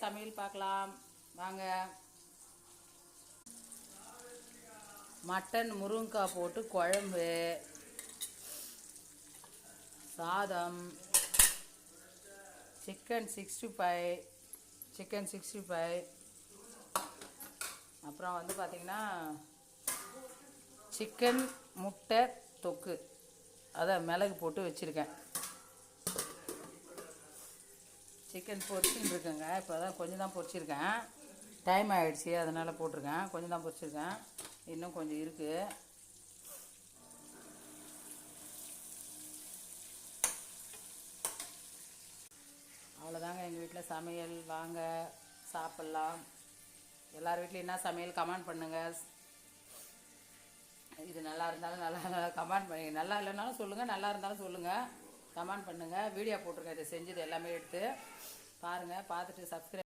சமையல் பார்க்கலாம் வாங்க. மட்டன் முருங்கைக்காய் போட்டு குழம்பு, சாதம், சிக்கன் 65 அப்புறம் வந்து பார்த்திங்கன்னா சிக்கன் முட்டை தொக்கு, அதை மிளகு போட்டு வச்சுருக்கேன். சிக்கன் பொரிச்சுன்னு இருக்குங்க. இப்போ தான் கொஞ்சம் தான் பொரிச்சிருக்கேன், டைம் ஆகிடுச்சி அதனால் போட்டிருக்கேன். கொஞ்சம் தான் பொரிச்சிருக்கேன், இன்னும் கொஞ்சம் இருக்குது. அவ்வளோதாங்க எங்கள் வீட்டில் சமையல். வாங்க சாப்பிட்லாம். எல்லார் வீட்லையும் என்ன சமையல் கமெண்ட் பண்ணுங்கள். இது நல்லா இருந்தாலும் நல்லா கமெண்ட் பண்ணி, நல்லா இல்லைனாலும் சொல்லுங்கள், நல்லா இருந்தாலும் சொல்லுங்கள், கமெண்ட் பண்ணுங்கள். வீடியோ போட்டிருக்கேன், இதை செஞ்சது எல்லாமே எடுத்து பாருங்கள். பார்த்துட்டு சப்ஸ்கிரைப்